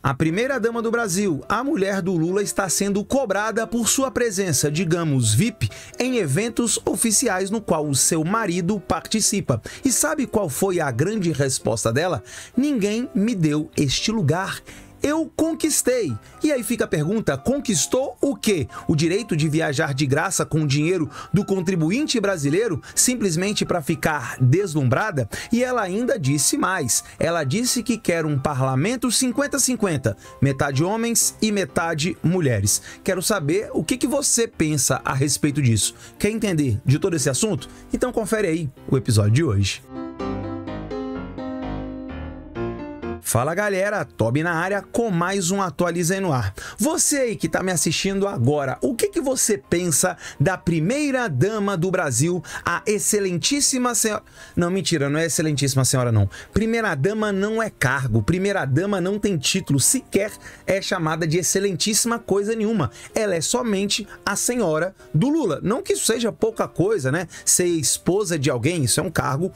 A primeira-dama do Brasil, a mulher do Lula, está sendo cobrada por sua presença, digamos, VIP, em eventos oficiais no qual o seu marido participa. E sabe qual foi a grande resposta dela? Ninguém me deu este lugar. Eu conquistei. E aí fica a pergunta, conquistou o quê? O direito de viajar de graça com o dinheiro do contribuinte brasileiro, simplesmente para ficar deslumbrada? E ela ainda disse mais. Ela disse que quer um parlamento 50-50, metade homens e metade mulheres. Quero saber o que você pensa a respeito disso. Quer entender de todo esse assunto? Então confere aí o episódio de hoje. Fala galera, Toby na área com mais um Atualiza aí no ar. Você aí que tá me assistindo agora, o que você pensa da primeira-dama do Brasil, a excelentíssima senhora... Não, mentira, não é excelentíssima senhora não. Primeira-dama não é cargo, primeira-dama não tem título, sequer é chamada de excelentíssima coisa nenhuma. Ela é somente a senhora do Lula. Não que isso seja pouca coisa, né? Ser esposa de alguém, isso é um cargo,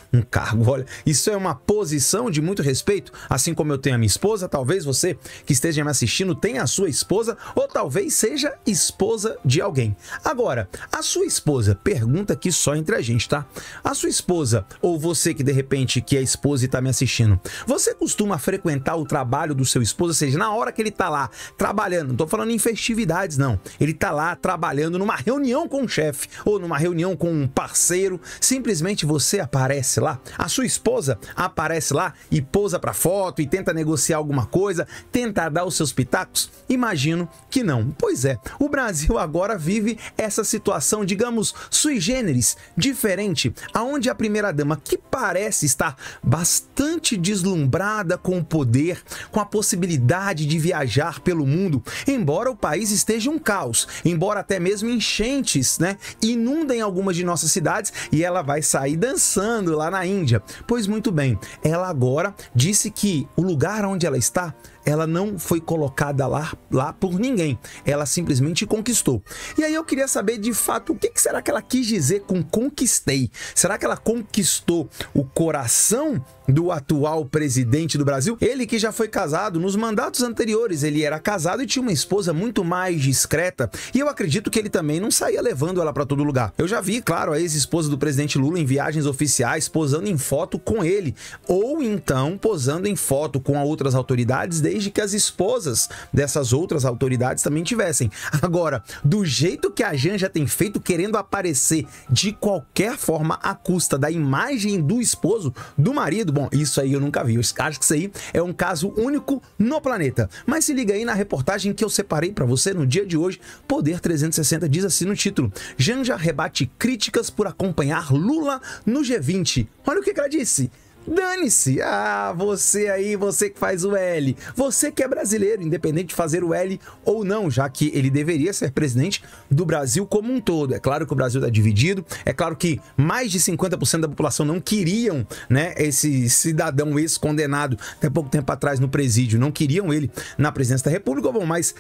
olha, isso é uma posição de muito respeito, assim como eu tenho a minha esposa, talvez você que esteja me assistindo tenha a sua esposa, ou talvez seja esposa de alguém. Agora, a sua esposa, pergunta aqui só entre a gente, tá? A sua esposa, ou você que de repente que é esposa e tá me assistindo, você costuma frequentar o trabalho do seu esposo, ou seja, na hora que ele tá lá trabalhando, não tô falando em festividades não, ele tá lá trabalhando numa reunião com o chefe, ou numa reunião com um parceiro, simplesmente você aparece lá, a sua esposa aparece lá e pousa pra foto e tenta negociar alguma coisa, tenta dar os seus pitacos? Imagino que não. Pois é, o Brasil agora vive essa situação, digamos, sui generis, diferente, aonde a primeira-dama, que parece estar bastante deslumbrada com o poder, com a possibilidade de viajar pelo mundo, embora o país esteja um caos, embora até mesmo enchentes, né, inundem algumas de nossas cidades, e ela vai sair dançando lá na Índia. Pois muito bem, ela agora disse que o lugar onde ela está, ela não foi colocada lá por ninguém. Ela simplesmente conquistou. E aí eu queria saber, de fato, o que será que ela quis dizer com conquistei? Será que ela conquistou o coração do atual presidente do Brasil? Ele que já foi casado nos mandatos anteriores, ele era casado e tinha uma esposa muito mais discreta. E eu acredito que ele também não saía levando ela para todo lugar. Eu já vi, claro, a ex-esposa do presidente Lula em viagens oficiais, posando em foto com ele. Ou então posando em foto com outras autoridades, desde que as esposas dessas outras autoridades também tivessem. Agora, do jeito que a Janja tem feito, querendo aparecer de qualquer forma à custa da imagem do esposo, do marido, bom, isso aí eu nunca vi. Eu acho que isso aí é um caso único no planeta. Mas se liga aí na reportagem que eu separei para você no dia de hoje. Poder 360 diz assim no título: Janja rebate críticas por acompanhar Lula no G20. Olha o que ela disse. Dane-se! Ah, você aí, você que faz o L, você que é brasileiro, independente de fazer o L ou não, já que ele deveria ser presidente do Brasil como um todo. É claro que o Brasil está dividido, é claro que mais de 50% da população não queriam, né, esse cidadão ex-condenado até pouco tempo atrás no presídio, não queriam ele na presidência da República. Bom, mas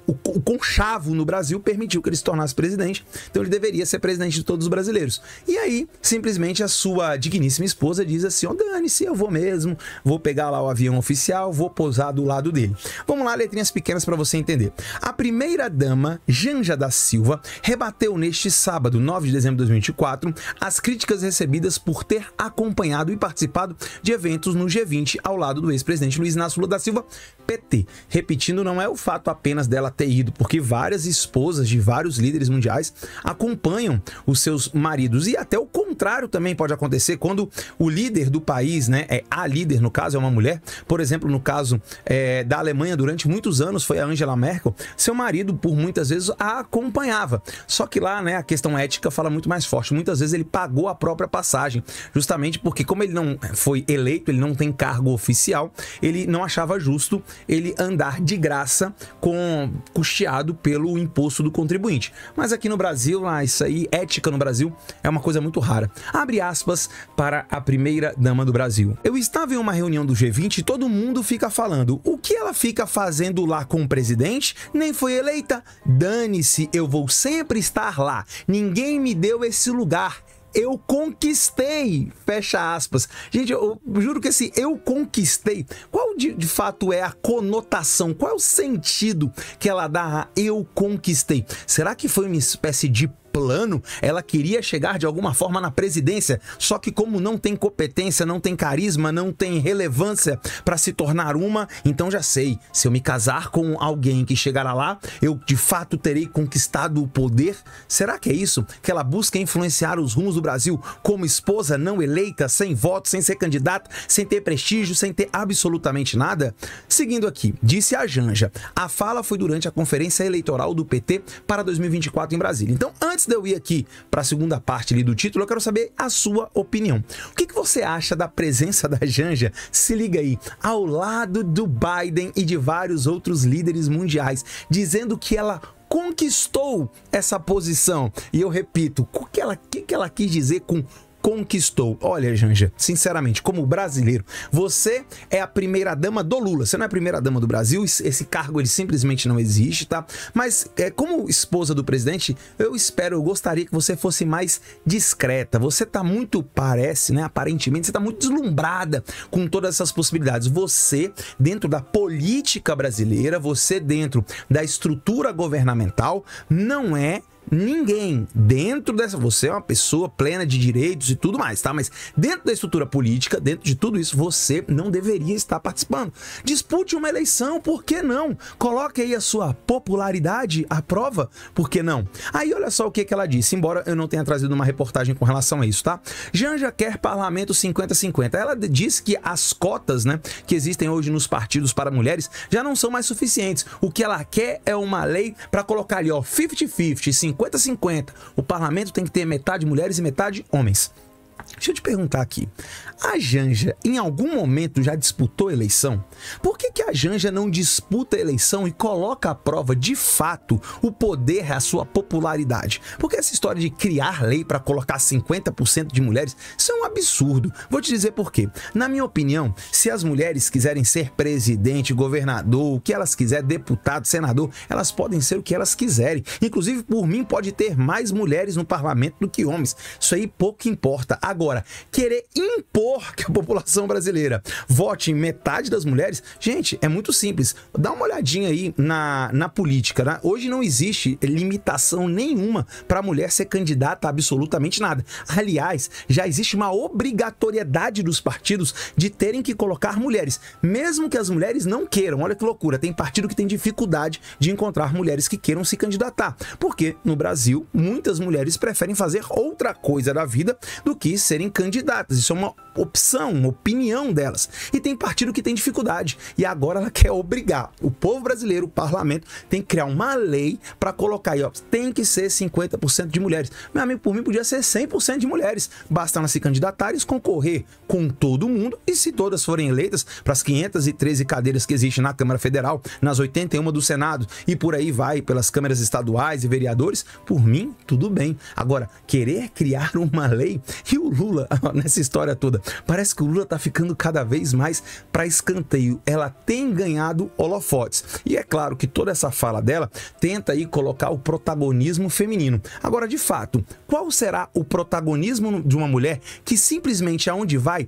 o conchavo no Brasil permitiu que ele se tornasse presidente, então ele deveria ser presidente de todos os brasileiros. E aí, simplesmente a sua digníssima esposa diz assim: ó, dane-se, eu vou mesmo, vou pegar lá o avião oficial, vou pousar do lado dele. Vamos lá, letrinhas pequenas para você entender. A primeira-dama, Janja da Silva, rebateu neste sábado, 9 de dezembro de 2024, as críticas recebidas por ter acompanhado e participado de eventos no G20 ao lado do ex-presidente Luiz Inácio Lula da Silva, PT. Repetindo, não é o fato apenas dela ter ido, porque várias esposas de vários líderes mundiais acompanham os seus maridos, e até o contrário também pode acontecer quando o líder do país, né, a líder no caso é uma mulher. Por exemplo, no caso da Alemanha, durante muitos anos foi a Angela Merkel, seu marido por muitas vezes a acompanhava, só que lá, né, a questão ética fala muito mais forte. Muitas vezes ele pagou a própria passagem, justamente porque como ele não foi eleito, ele não tem cargo oficial, ele não achava justo ele andar de graça custeado pelo imposto do contribuinte. Mas aqui no Brasil, isso aí, ética no Brasil é uma coisa muito rara. Abre aspas para a primeira-dama do Brasil. Eu estava em uma reunião do G20 e todo mundo fica falando: o que ela fica fazendo lá com o presidente? Nem foi eleita? Dane-se, eu vou sempre estar lá. Ninguém me deu esse lugar. eu conquistei, fecha aspas. Gente, eu juro que esse eu conquistei, qual de fato é a conotação, qual é o sentido que ela dá a eu conquistei? Será que foi uma espécie de plano? Ela queria chegar de alguma forma na presidência, só que como não tem competência, não tem carisma, não tem relevância para se tornar uma, então já sei, se eu me casar com alguém que chegará lá, eu de fato terei conquistado o poder? Será que é isso? Que ela busca influenciar os rumos do Brasil como esposa não eleita, sem voto, sem ser candidata, sem ter prestígio, sem ter absolutamente nada? Seguindo aqui, disse a Janja, a fala foi durante a conferência eleitoral do PT para 2024 em Brasília. Então, antes de eu ir aqui para a segunda parte ali do título, eu quero saber a sua opinião. O que você acha da presença da Janja? Se liga aí, ao lado do Biden e de vários outros líderes mundiais, dizendo que ela conquistou essa posição. E eu repito, o que ela quis dizer com conquistou? Olha, Janja, sinceramente, como brasileiro, você é a primeira dama do Lula. Você não é a primeira dama do Brasil, esse cargo ele simplesmente não existe, tá? Mas como esposa do presidente, eu gostaria que você fosse mais discreta. Você tá muito, parece, né? Aparentemente, você tá muito deslumbrada com todas essas possibilidades. Você, dentro da política brasileira, você dentro da estrutura governamental, não é ninguém dentro dessa... Você é uma pessoa plena de direitos e tudo mais, tá? Mas dentro da estrutura política, dentro de tudo isso, você não deveria estar participando. Dispute uma eleição, por que não? Coloque aí a sua popularidade à prova, por que não? Aí olha só o que ela disse, embora eu não tenha trazido uma reportagem com relação a isso, tá? Janja quer parlamento 50-50. Ela disse que as cotas, né, que existem hoje nos partidos para mulheres já não são mais suficientes. O que ela quer é uma lei para colocar ali, ó, 50-50, 50-50. O parlamento tem que ter metade mulheres e metade homens. Deixa eu te perguntar aqui, a Janja em algum momento já disputou eleição? Por que a Janja não disputa eleição e coloca à prova de fato o poder, a sua popularidade? Porque essa história de criar lei para colocar 50% de mulheres, isso é um absurdo. Vou te dizer por quê. Na minha opinião, se as mulheres quiserem ser presidente, governador, o que elas quiserem, deputado, senador, elas podem ser o que elas quiserem. Inclusive, por mim, pode ter mais mulheres no parlamento do que homens. Isso aí pouco importa. Agora, querer impor que a população brasileira vote em metade das mulheres, gente, é muito simples. Dá uma olhadinha aí na política, né? Hoje não existe limitação nenhuma para a mulher ser candidata a absolutamente nada. Aliás, já existe uma obrigatoriedade dos partidos de terem que colocar mulheres, mesmo que as mulheres não queiram. Olha que loucura, tem partido que tem dificuldade de encontrar mulheres que queiram se candidatar, porque no Brasil muitas mulheres preferem fazer outra coisa da vida do que serem candidatas. Isso é uma opção, uma opinião delas. E tem partido que tem dificuldade. E agora ela quer obrigar o povo brasileiro, o parlamento, tem que criar uma lei para colocar aí, ó, tem que ser 50% de mulheres. Meu amigo, por mim podia ser 100% de mulheres. Basta elas se candidatarem, concorrer com todo mundo, e se todas forem eleitas para as 513 cadeiras que existem na Câmara Federal, nas 81 do Senado e por aí vai pelas câmaras estaduais e vereadores, por mim, tudo bem. Agora, querer criar uma lei, e o Lula, nessa história toda, parece que o Lula tá ficando cada vez mais para escanteio. Ela tem ganhado holofotes. E é claro que toda essa fala dela tenta aí colocar o protagonismo feminino. Agora, de fato, qual será o protagonismo de uma mulher que simplesmente aonde vai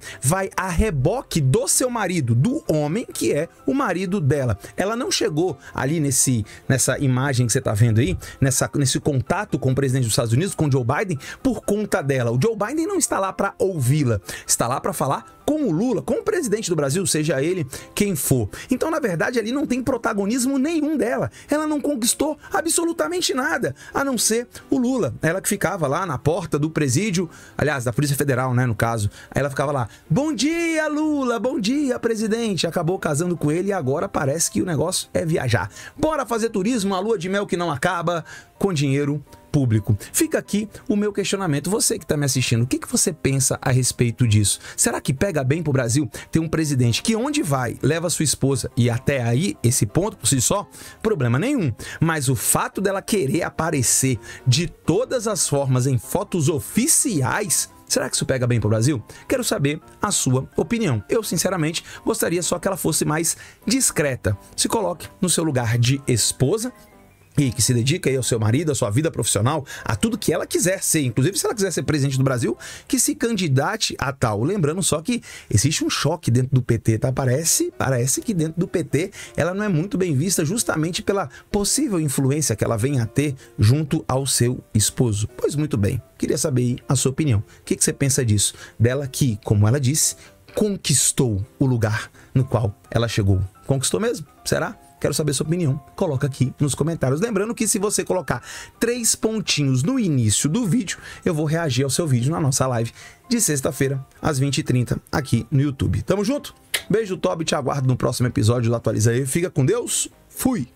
a reboque do seu marido, do homem que é o marido dela? Ela não chegou ali nessa imagem que você tá vendo aí, nesse contato com o presidente dos Estados Unidos, com o Joe Biden, por conta dela. O Joe Biden não está lá para ouvi-la, está lá para falar com o Lula, com o presidente do Brasil, seja ele quem for. Então, na verdade, ali não tem protagonismo nenhum dela. Ela não conquistou absolutamente nada, a não ser o Lula. Ela que ficava lá na porta do presídio, aliás, da Polícia Federal, né, no caso. Aí ela ficava lá, bom dia, Lula, bom dia, presidente. Acabou casando com ele e agora parece que o negócio é viajar. Bora fazer turismo, uma lua de mel que não acaba, com dinheiro público. Fica aqui o meu questionamento. Você que está me assistindo, o que você pensa a respeito disso? Será que pega bem para o Brasil ter um presidente que onde vai, leva sua esposa e até aí, esse ponto por si só, problema nenhum. Mas o fato dela querer aparecer de todas as formas em fotos oficiais, será que isso pega bem para o Brasil? Quero saber a sua opinião. Eu, sinceramente, gostaria só que ela fosse mais discreta. Se coloque no seu lugar de esposa e que se dedica aí ao seu marido, à sua vida profissional, a tudo que ela quiser ser, inclusive se ela quiser ser presidente do Brasil, que se candidate a tal. Lembrando só que existe um choque dentro do PT, tá? Parece que dentro do PT ela não é muito bem vista justamente pela possível influência que ela vem a ter junto ao seu esposo. Pois muito bem, queria saber aí a sua opinião. O que você pensa disso? Dela que, como ela disse, conquistou o lugar no qual ela chegou. Conquistou mesmo? Será? Quero saber sua opinião. Coloca aqui nos comentários. Lembrando que se você colocar 3 pontinhos no início do vídeo, eu vou reagir ao seu vídeo na nossa live de sexta-feira, às 20h30, aqui no YouTube. Tamo junto? Beijo, Tobi. Te aguardo no próximo episódio do Atualiza aí. Fica com Deus. Fui!